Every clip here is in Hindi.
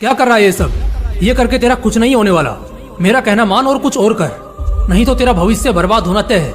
क्या कर रहा है ये सब? ये करके तेरा कुछ नहीं होने वाला। मेरा कहना मान और कुछ और कर, नहीं तो तेरा भविष्य बर्बाद होना तय है।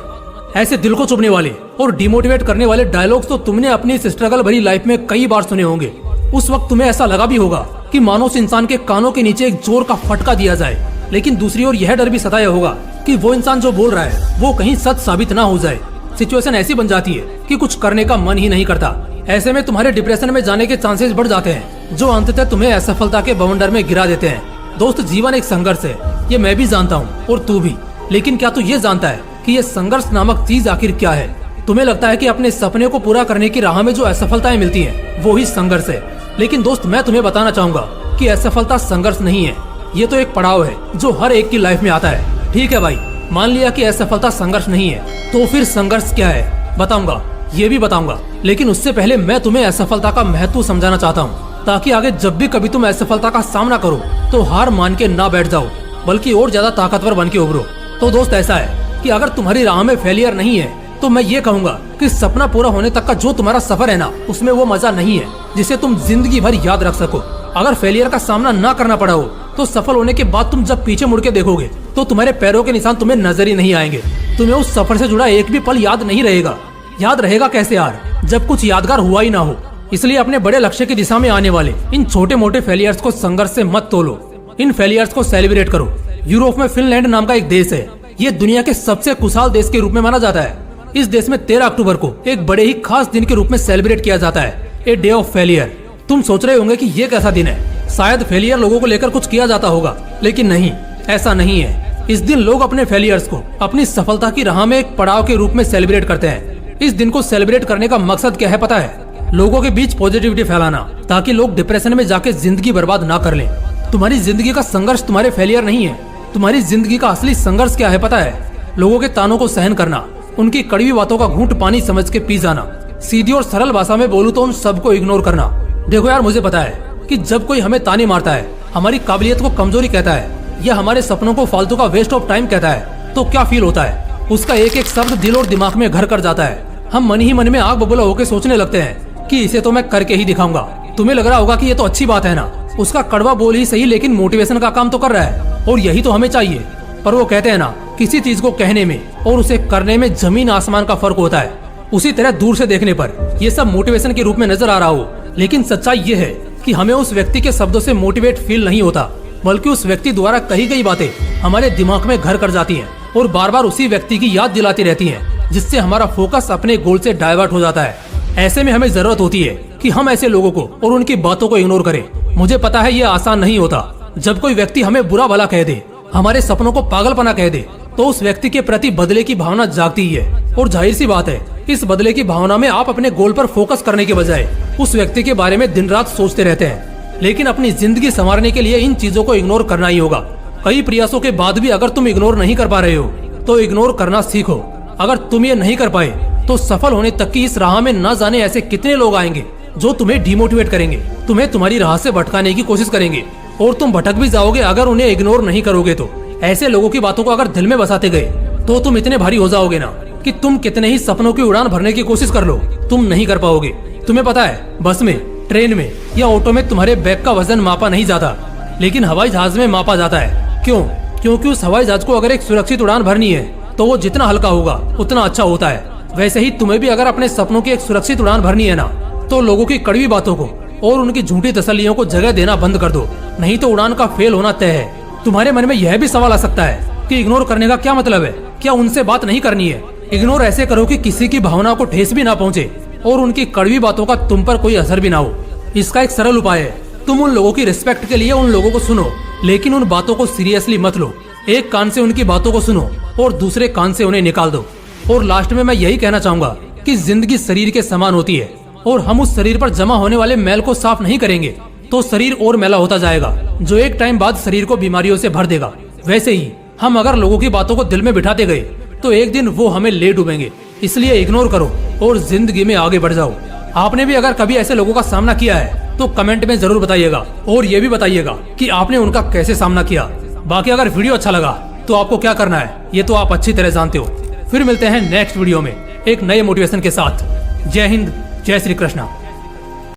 ऐसे दिल को चुभने वाले और डिमोटिवेट करने वाले डायलॉग्स तो तुमने अपनी इस स्ट्रगल भरी लाइफ में कई बार सुने होंगे। उस वक्त तुम्हें ऐसा लगा भी होगा कि मानो उस इंसान के कानों के नीचे एक जोर का फटका दिया जाए, लेकिन दूसरी ओर यह डर भी सताया होगा कि वो इंसान जो बोल रहा है वो कहीं सच साबित ना हो जाए। सिचुएशन ऐसी बन जाती है कि कुछ करने का मन ही नहीं करता। ऐसे में तुम्हारे डिप्रेशन में जाने के चांसेस बढ़ जाते हैं, जो अंततः तुम्हें असफलता के बवंडर में गिरा देते हैं। दोस्त, जीवन एक संघर्ष है, ये मैं भी जानता हूँ और तू भी। लेकिन क्या तू ये जानता है कि ये संघर्ष नामक चीज आखिर क्या है? तुम्हें लगता है कि अपने सपने को पूरा करने की राह में जो असफलताएं मिलती हैं वो ही संघर्ष है, लेकिन दोस्त मैं तुम्हें बताना चाहूंगा कि असफलता संघर्ष नहीं है। ये तो एक पड़ाव है जो हर एक की लाइफ में आता है। ठीक है भाई, मान लिया कि असफलता संघर्ष नहीं है, तो फिर संघर्ष क्या है बताऊंगा, ये भी बताऊंगा। लेकिन उससे पहले मैं तुम्हें असफलता का महत्व समझाना चाहता हूँ, ताकि आगे जब भी कभी तुम असफलता का सामना करो तो हार मान के ना बैठ जाओ, बल्कि और ज्यादा ताकतवर बन के उभरो। तो दोस्त ऐसा है कि अगर तुम्हारी राह में फेलियर नहीं है तो मैं ये कहूंगा कि सपना पूरा होने तक का जो तुम्हारा सफर है ना, उसमें वो मजा नहीं है जिसे तुम जिंदगी भर याद रख सको। अगर फेलियर का सामना ना करना पड़ा हो तो सफल होने के बाद तुम जब पीछे मुड़ के देखोगे तो तुम्हारे पैरों के निशान तुम्हें नजर ही नहीं आएंगे। तुम्हें उस सफर से जुड़ा एक भी पल याद नहीं रहेगा। याद रहेगा कैसे यार, जब कुछ यादगार हुआ ही ना हो। इसलिए अपने बड़े लक्ष्य की दिशा में आने वाले इन छोटे मोटे फेलियर्स को संघर्ष से मत तोलो, इन फेलियर्स को सेलिब्रेट करो। यूरोप में फिनलैंड नाम का एक देश है, ये दुनिया के सबसे खुशहाल देश के रूप में माना जाता है। इस देश में 13 अक्टूबर को एक बड़े ही खास दिन के रूप में सेलिब्रेट किया जाता है, ए डे ऑफ फेलियर। तुम सोच रहे होंगे कि ये कैसा दिन है, शायद फेलियर लोगों को लेकर कुछ किया जाता होगा, लेकिन नहीं, ऐसा नहीं है। इस दिन लोग अपने फेलियर्स को अपनी सफलता की राह में एक पड़ाव के रूप में सेलिब्रेट करते हैं। इस दिन को सेलिब्रेट करने का मकसद क्या है पता है? लोगों के बीच पॉजिटिविटी फैलाना, ताकि लोग डिप्रेशन में जाके जिंदगी बर्बाद ना कर लें। तुम्हारी जिंदगी का संघर्ष तुम्हारे फेलियर नहीं है। तुम्हारी जिंदगी का असली संघर्ष क्या है पता है? लोगों के तानों को सहन करना, उनकी कड़वी बातों का घूंट पानी समझ के पी जाना। सीधी और सरल भाषा में बोलूं तो उन सबको इग्नोर करना। देखो यार, मुझे पता है कि जब कोई हमें ताने मारता है, हमारी काबिलियत को कमजोरी कहता है या हमारे सपनों को फालतू का वेस्ट ऑफ टाइम कहता है, तो क्या फील होता है? उसका एक एक शब्द दिल और दिमाग में घर कर जाता है। हम मन ही मन में आग बबूला होकर सोचने लगते हैं कि इसे तो मैं करके ही दिखाऊंगा। तुम्हें लग रहा होगा कि ये तो अच्छी बात है ना, उसका कड़वा बोल ही सही, लेकिन मोटिवेशन का काम तो कर रहा है और यही तो हमें चाहिए। पर वो कहते हैं ना, किसी चीज को कहने में और उसे करने में जमीन आसमान का फर्क होता है। उसी तरह दूर से देखने पर ये सब मोटिवेशन के रूप में नजर आ रहा हो, लेकिन सच्चाई ये है कि हमें उस व्यक्ति के शब्दों से मोटिवेट फील नहीं होता, बल्कि उस व्यक्ति द्वारा कही गई बातें हमारे दिमाग में घर कर जाती हैं और बार बार उसी व्यक्ति की याद दिलाती रहती हैं, जिससे हमारा फोकस अपने गोल से डाइवर्ट हो जाता है। ऐसे में हमें जरूरत होती है कि हम ऐसे लोगों को और उनकी बातों को इग्नोर करें। मुझे पता है ये आसान नहीं होता। जब कोई व्यक्ति हमें बुरा भला कह दे, हमारे सपनों को पागलपना कह दे, तो उस व्यक्ति के प्रति बदले की भावना जागती ही है। और जाहिर सी बात है, इस बदले की भावना में आप अपने गोल पर फोकस करने के बजाय उस व्यक्ति के बारे में दिन रात सोचते रहते हैं। लेकिन अपनी जिंदगी संवारने के लिए इन चीजों को इग्नोर करना ही होगा। कई प्रयासों के बाद भी अगर तुम इग्नोर नहीं कर पा रहे हो तो इग्नोर करना सीखो। अगर तुम ये नहीं कर पाए तो सफल होने तक की इस राह में न जाने ऐसे कितने लोग आएंगे जो तुम्हें डिमोटिवेट करेंगे, तुम्हें तुम्हारी राह से भटकाने की कोशिश करेंगे, और तुम भटक भी जाओगे अगर उन्हें इग्नोर नहीं करोगे तो। ऐसे लोगों की बातों को अगर दिल में बसाते गए तो तुम इतने भारी हो जाओगे ना कि तुम कितने ही सपनों की उड़ान भरने की कोशिश कर लो, तुम नहीं कर पाओगे। तुम्हें पता है, बस में, ट्रेन में या ऑटो में तुम्हारे बैग का वजन मापा नहीं जाता, लेकिन हवाई जहाज में मापा जाता है। क्यों? क्योंकि उस हवाई जहाज को अगर एक सुरक्षित उड़ान भरनी है तो वो जितना हल्का होगा उतना अच्छा होता है। वैसे ही तुम्हें भी अगर अपने सपनों की एक सुरक्षित उड़ान भरनी है ना, तो लोगों की कड़वी बातों को और उनकी झूठी तसल्लियों को जगह देना बंद कर दो, नहीं तो उड़ान का फेल होना तय है। तुम्हारे मन में यह भी सवाल आ सकता है कि इग्नोर करने का क्या मतलब है? क्या उनसे बात नहीं करनी है? इग्नोर ऐसे करो कि किसी की भावना को ठेस भी ना पहुंचे और उनकी कड़वी बातों का तुम पर कोई असर भी ना हो। इसका एक सरल उपाय है, तुम उन लोगों की रिस्पेक्ट के लिए उन लोगों को सुनो, लेकिन उन बातों को सीरियसली मत लो। एक कान से उनकी बातों को सुनो और दूसरे कान से उन्हें निकाल दो। और लास्ट में मैं यही कहना चाहूंगा कि जिंदगी शरीर के समान होती है, और हम उस शरीर पर जमा होने वाले मैल को साफ नहीं करेंगे तो शरीर और मैला होता जाएगा, जो एक टाइम बाद शरीर को बीमारियों से भर देगा। वैसे ही हम अगर लोगों की बातों को दिल में बिठाते गए तो एक दिन वो हमें ले डूबेंगे। इसलिए इग्नोर करो और जिंदगी में आगे बढ़ जाओ। आपने भी अगर कभी ऐसे लोगों का सामना किया है तो कमेंट में जरूर बताइएगा, और ये भी बताइएगा कि आपने उनका कैसे सामना किया। बाकी अगर वीडियो अच्छा लगा तो आपको क्या करना है ये तो आप अच्छी तरह जानते हो। फिर मिलते हैं नेक्स्ट वीडियो में एक नए मोटिवेशन के साथ। जय हिंद, जय श्री कृष्णा।